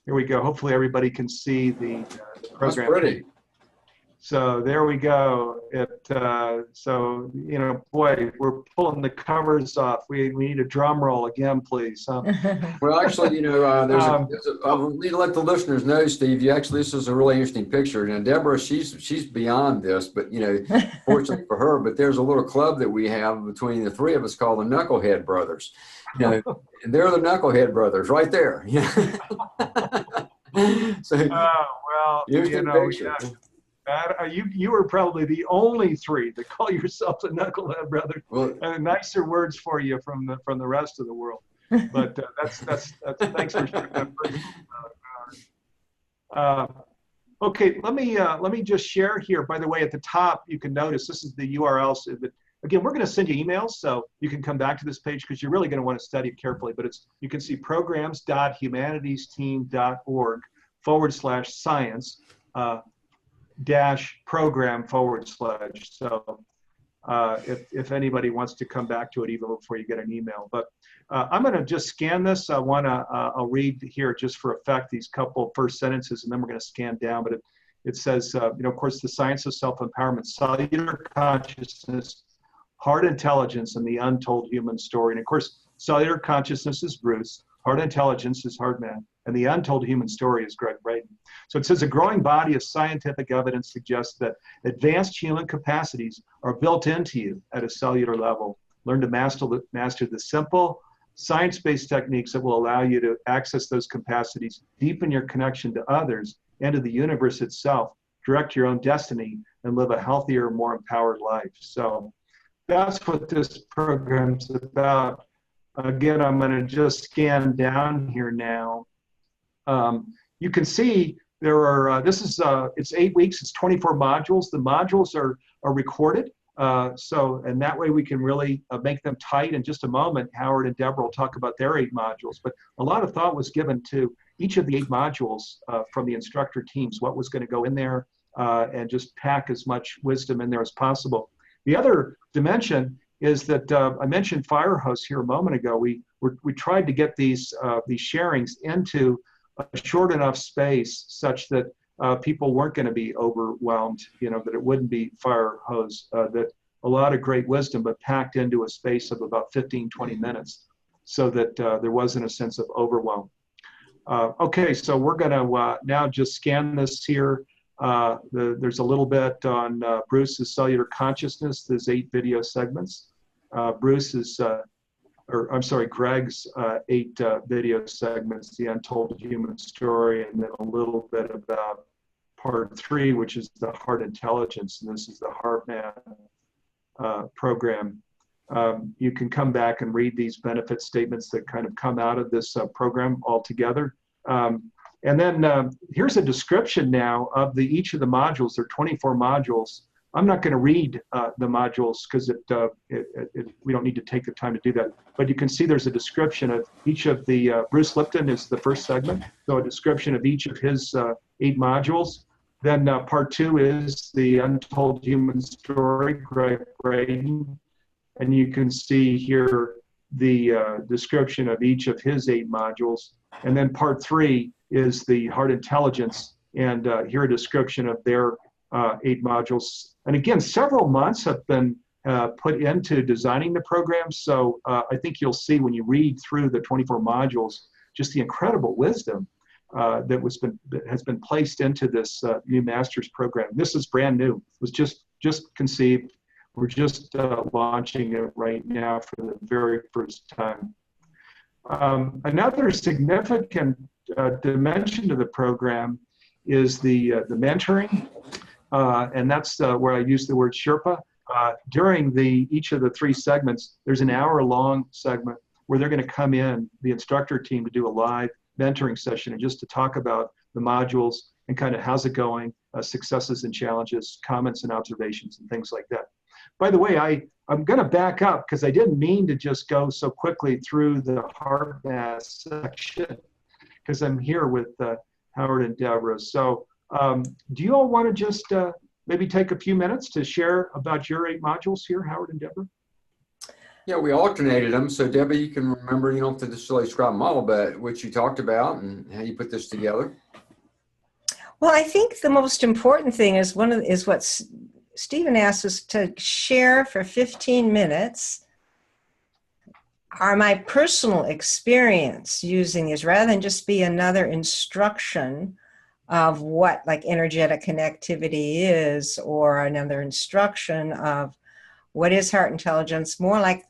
here we go. Hopefully everybody can see the program. That's pretty. So there we go. So, boy, we're pulling the covers off. We need a drum roll again, please. Well, actually, I need to let the listeners know, Steve, this is a really interesting picture. Now, Deborah, she's beyond this, but, fortunately for her, but there's a little club that we have between the three of us called the Knucklehead Brothers. And they're the Knucklehead Brothers right there. So, well, you were probably the only three that call yourself the Knucklehead Brothers. Well, nicer words for you from the rest of the world. But that's thanks for sharing that. Okay, let me just share here. By the way, at the top you can notice this is the URL. So that, again, we're going to send you emails, so you can come back to this page because you're really going to want to study it carefully. But you can see programs.humanitiesteam.org/science. -program/. So if anybody wants to come back to it even before you get an email. But I'm going to just scan this. I'll read here just for effect these couple first sentences, and then we're going to scan down. But it says, of course, the science of self-empowerment, cellular consciousness, heart intelligence, and the untold human story. And of course, cellular consciousness is Bruce, heart intelligence is HeartMath, and the untold human story is Greg Braden. So it says a growing body of scientific evidence suggests that advanced human capacities are built into you at a cellular level. Learn to master the simple science-based techniques that will allow you to access those capacities, deepen your connection to others and to the universe itself, direct your own destiny, and live a healthier, more empowered life. So that's what this program's about. Again, I'm going to just scan down here now. You can see there are, it's 8 weeks, it's 24 modules. The modules are recorded. And that way we can really make them tight. In just a moment, Howard and Deborah will talk about their 8 modules. But a lot of thought was given to each of the 8 modules from the instructor teams, what was going to go in there, and just pack as much wisdom in there as possible. The other dimension is that I mentioned fire hose here a moment ago. We tried to get these sharings into a short enough space such that people weren't going to be overwhelmed, that it wouldn't be fire hose, that a lot of great wisdom, but packed into a space of about 15, 20 minutes so that there wasn't a sense of overwhelm. Okay, so we're going to now just scan this here. There's a little bit on Bruce's cellular consciousness. There's 8 video segments. Greg's 8 video segments, the untold human story, and then a little bit about part 3, which is the heart intelligence, and this is the HeartMath program. You can come back and read these benefit statements that kind of come out of this program altogether. And then here's a description now of each of the modules. There are 24 modules. I'm not going to read the modules because we don't need to take the time to do that. But you can see there's a description of each of the, Bruce Lipton is the first segment, so a description of each of his 8 modules. Then part 2 is the Untold Human Story, Greg Braden. And you can see here the description of each of his 8 modules. And then part 3 is the Heart Intelligence, and here a description of their 8 modules. And again, several months have been put into designing the program. So I think you'll see when you read through the 24 modules, just the incredible wisdom that has been placed into this new master's program. This is brand new. It was just conceived. We're just launching it right now for the very first time. Another significant dimension to the program is the mentoring, and that's where I use the word Sherpa. During each of the 3 segments, there's an hour-long segment where they're going to come in, the instructor team, to do a live mentoring session and just to talk about the modules and kind of how's it going, successes and challenges, comments and observations, and things like that. By the way, I'm going to back up because I didn't mean to just go so quickly through the HeartMath's section because I'm here with Howard and Deborah. So do you all want to just maybe take a few minutes to share about your 8 modules here, Howard and Deborah? Yeah, we alternated them. So Deborah, you can remember, you don't have to necessarily describe them all, but what you talked about and how you put this together. Well, I think the most important thing is what Stephen asked us to share for 15 minutes are my personal experience using these, rather than just be another instruction of what like energetic connectivity is, or another instruction of what is heart intelligence, more like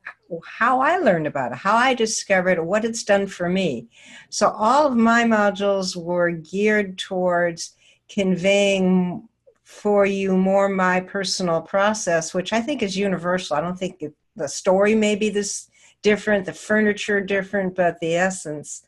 how I learned about it, how I discovered it, what it's done for me. So all of my modules were geared towards conveying for you more my personal process, which I think is universal. I don't think the story may be this different, the furniture different, but the essence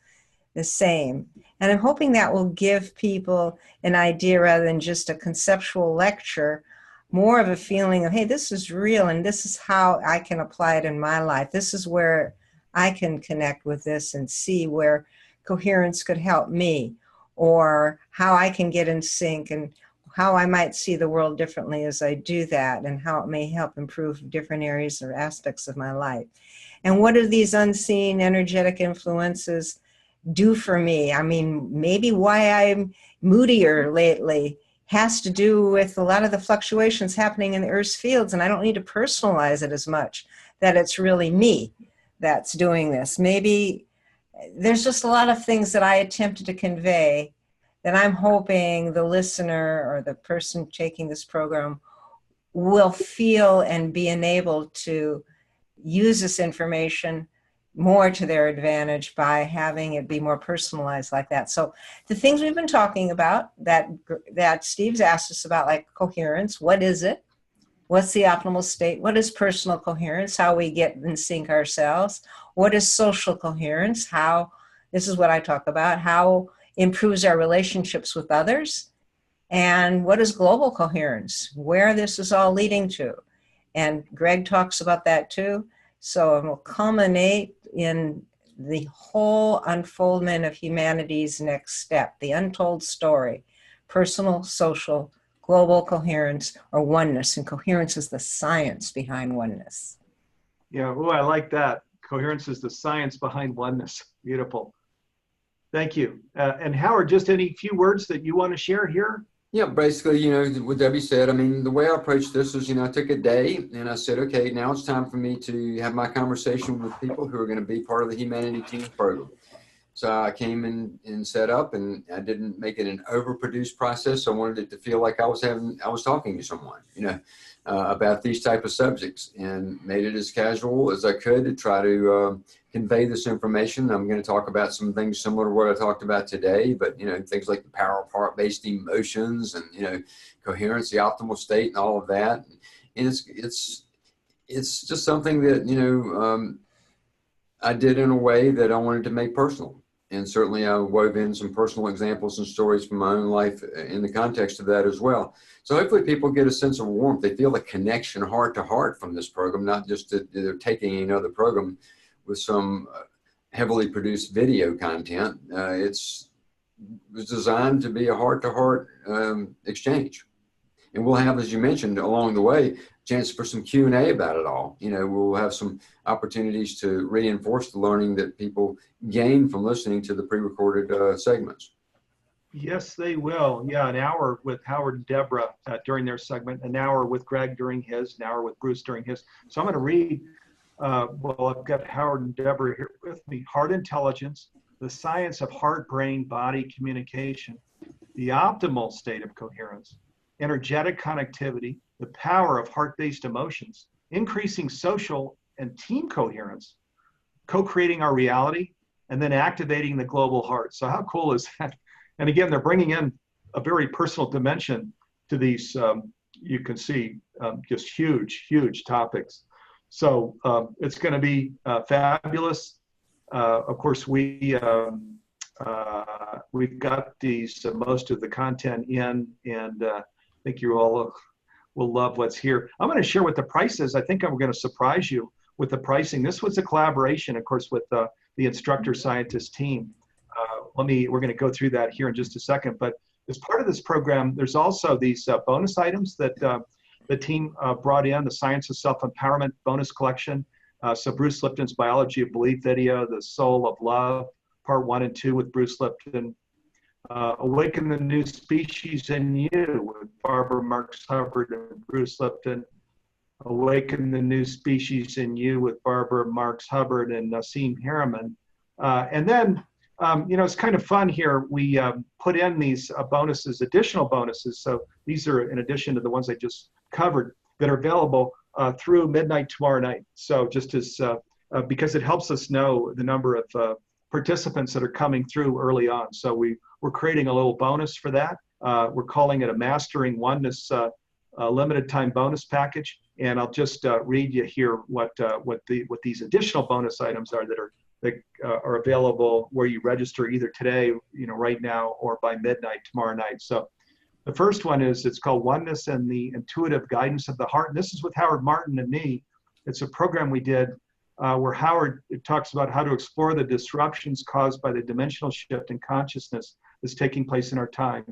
the same. And I'm hoping that will give people an idea, rather than just a conceptual lecture, more of a feeling of, hey, this is real and this is how I can apply it in my life. This is where I can connect with this and see where coherence could help me, or how I can get in sync and how I might see the world differently as I do that, and how it may help improve different areas or aspects of my life. And what do these unseen energetic influences do for me? I mean, maybe why I'm moodier lately has to do with a lot of the fluctuations happening in the Earth's fields, and I don't need to personalize it as much, that it's really me that's doing this. Maybe there's just a lot of things that I attempted to convey that I'm hoping the listener or the person taking this program will feel and be enabled to use this information more to their advantage by having it be more personalized like that. So the things we've been talking about that Steve's asked us about, like coherence, what is it? What's the optimal state? What is personal coherence? How we get in sync ourselves? What is social coherence? How, this is what I talk about, how improves our relationships with others? And what is global coherence? Where this is all leading to? And Greg talks about that too. So it will culminate in the whole unfoldment of humanity's next step, the untold story, personal, social, global coherence, or oneness. And coherence is the science behind oneness. Yeah, oh, I like that. Coherence is the science behind oneness. Beautiful. Thank you. And Howard, just any few words that you want to share here? Yeah, basically, you know, what Debbie said, I mean, the way I approached this was, you know, I took a day and I said, okay, now it's time for me to have my conversation with people who are going to be part of the Humanity Team program. So I came in and set up, and I didn't make it an overproduced process. I wanted it to feel like I was talking to someone, you know, about these type of subjects, and made it as casual as I could to try to convey this information. I'm going to talk about some things similar to what I talked about today, but, you know, things like the power of heart-based emotions and, you know, coherence, the optimal state, and all of that. And it's just something that, I did in a way that I wanted to make personal. And certainly I wove in some personal examples and stories from my own life in the context of that as well. So hopefully people get a sense of warmth. They feel a connection heart to heart from this program, not just that they're taking another program with some heavily produced video content. It was designed to be a heart to heart exchange. And we'll have, as you mentioned, along the way, chance for some Q&A about it all. We'll have some opportunities to reinforce the learning that people gain from listening to the pre-recorded segments. Yes, they will. Yeah, an hour with Howard and Deborah during their segment, an hour with Greg during his, an hour with Bruce during his. So I'm going to read, I've got Howard and Deborah here with me. Heart intelligence, the science of heart-brain-body communication, the optimal state of coherence, energetic connectivity, the power of heart-based emotions, increasing social and team coherence, co-creating our reality, and then activating the global heart. So how cool is that? And again, they're bringing in a very personal dimension to these, you can see, just huge, huge topics. So it's going to be fabulous. Of course, we've got these, most of the content in, and I think you all will love what's here. I'm going to share what the price is. I think I'm going to surprise you with the pricing. This was a collaboration, of course, with the instructor scientist team. We're going to go through that here in just a second. But as part of this program, there's also these bonus items that the team brought in, the Science of Self-Empowerment bonus collection. So Bruce Lipton's Biology of Belief video, The Soul of Love, part 1 and 2 with Bruce Lipton. Awaken the New Species in You with Barbara Marks Hubbard and Bruce Lipton. Awaken the New Species in You with Barbara Marks Hubbard and Nassim Harriman. And then, it's kind of fun here. We put in these bonuses, additional bonuses. So these are in addition to the ones I just covered that are available through midnight tomorrow night. So just as, because it helps us know the number of participants that are coming through early on. So we're creating a little bonus for that. We're calling it a Mastering Oneness limited time bonus package. And I'll just read you here what these additional bonus items are that are available where you register either today, right now, or by midnight tomorrow night. So the first one it's called Oneness and the Intuitive Guidance of the Heart. And this is with Howard Martin and me. It's a program we did where Howard talks about how to explore the disruptions caused by the dimensional shift in consciousness that's taking place in our time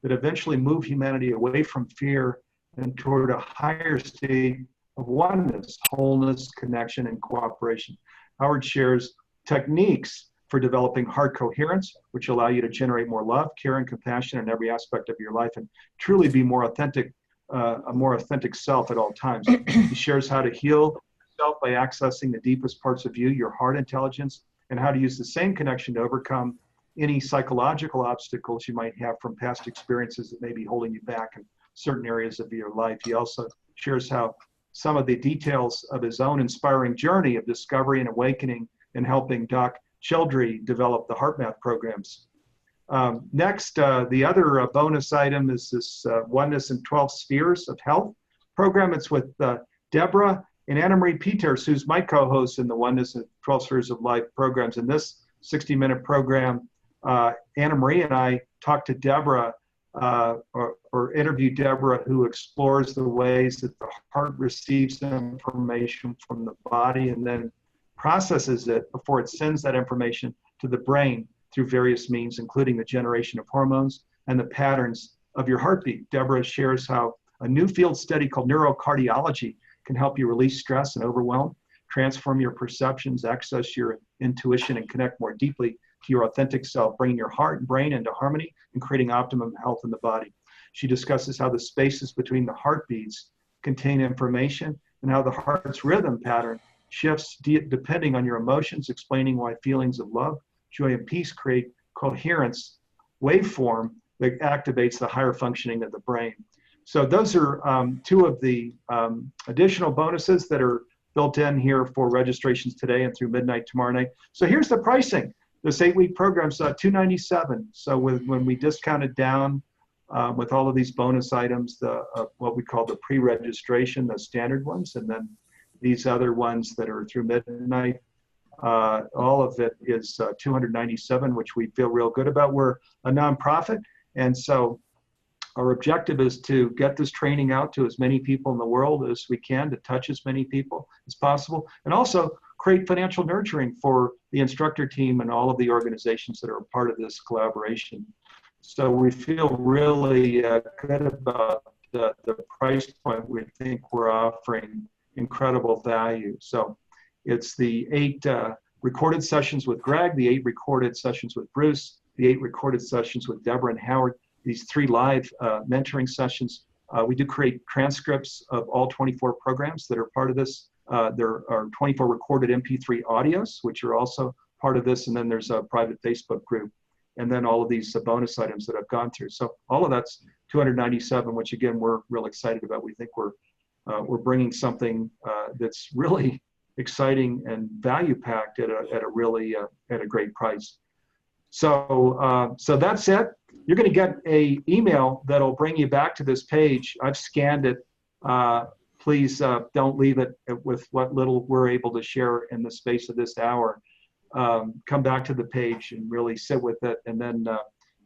that eventually move humanity away from fear and toward a higher state of oneness, wholeness, connection, and cooperation. Howard shares techniques for developing heart coherence, which allow you to generate more love, care, and compassion in every aspect of your life and truly be more authentic, a more authentic self at all times. He shares how to heal yourself by accessing the deepest parts of you, your heart intelligence, and how to use the same connection to overcome any psychological obstacles you might have from past experiences that may be holding you back in certain areas of your life. He also shares how some of the details of his own inspiring journey of discovery and awakening and helping Doc Childry develop the HeartMath programs. Next, the other bonus item is this Oneness in 12 Spheres of Health program. It's with Deborah and Anna Marie Peters, who's my co-host in the Oneness in 12 Spheres of Life programs. In this 60-minute program, Anna Marie and I talked to Deborah or interview Deborah, who explores the ways that the heart receives information from the body and then processes it before it sends that information to the brain through various means, including the generation of hormones and the patterns of your heartbeat. Deborah shares how a new field study called neurocardiology can help you release stress and overwhelm, transform your perceptions, access your intuition, and connect more deeply to your authentic self, bringing your heart and brain into harmony and creating optimum health in the body. She discusses how the spaces between the heartbeats contain information and how the heart's rhythm pattern shifts depending on your emotions, explaining why feelings of love, joy, and peace create coherence waveform that activates the higher functioning of the brain. So those are two of the additional bonuses that are built in here for registrations today and through midnight tomorrow night. So here's the pricing. This 8-week program's $297. So when we discount it down with all of these bonus items, what we call the pre-registration, the standard ones, and then these other ones that are through midnight. All of it is $297, which we feel real good about. We're a nonprofit, and so our objective is to get this training out to as many people in the world as we can, to touch as many people as possible, and also create financial nurturing for the instructor team and all of the organizations that are a part of this collaboration. So we feel really good about the price point. We think we're offering incredible value. So it's the 8 recorded sessions with Greg, the 8 recorded sessions with Bruce, the 8 recorded sessions with Deborah and Howard, these 3 live mentoring sessions. We do create transcripts of all 24 programs that are part of this. There are 24 recorded MP3 audios, which are also part of this, and then there's a private Facebook group, and then all of these bonus items that I've gone through. So all of that's $297, which again, we're real excited about. We think we're bringing something that's really exciting and value-packed at a really at a great price. So so that's it. You're going to get an email that'll bring you back to this page. I've scanned it. Please don't leave it with what little we're able to share in the space of this hour. Come back to the page and really sit with it, and then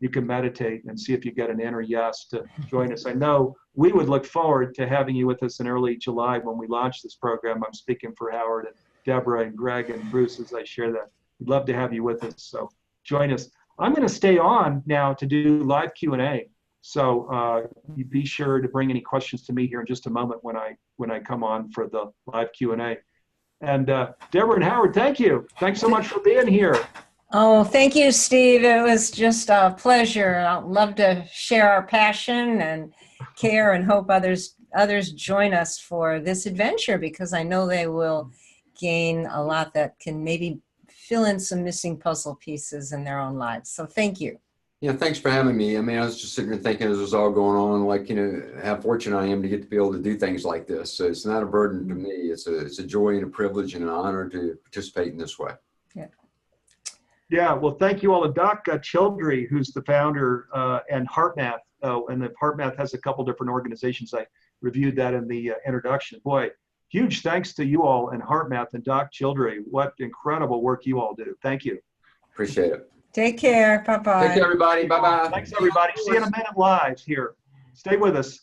you can meditate and see if you get an in or yes to join us. I know we would look forward to having you with us in early July when we launch this program. I'm speaking for Howard and Deborah and Greg and Bruce as I share that. We'd love to have you with us, so join us. I'm going to stay on now to do live Q&A. So you be sure to bring any questions to me here in just a moment when I come on for the live Q&A. And Deborah and Howard, thank you. Thanks so much for being here. Oh, thank you, Steve. It was just a pleasure. I'd love to share our passion and care, and hope others join us for this adventure, because I know they will gain a lot that can maybe fill in some missing puzzle pieces in their own lives. So thank you. Yeah, thanks for having me. I mean, I was just sitting here thinking as it was all going on, like, you know, how fortunate I am to get to be able to do things like this. So it's not a burden to me. It's a joy and a privilege and an honor to participate in this way. Yeah. Yeah, well, thank you all. And Doc Childry, who's the founder, and HeartMath, and the HeartMath has a couple different organizations. I reviewed that in the introduction. Boy, huge thanks to you all and HeartMath and Doc Childry. What incredible work you all do. Thank you. Appreciate it. Take care. Bye-bye. Take care, everybody. Bye-bye. Thanks, everybody. See you in a minute live here. Stay with us.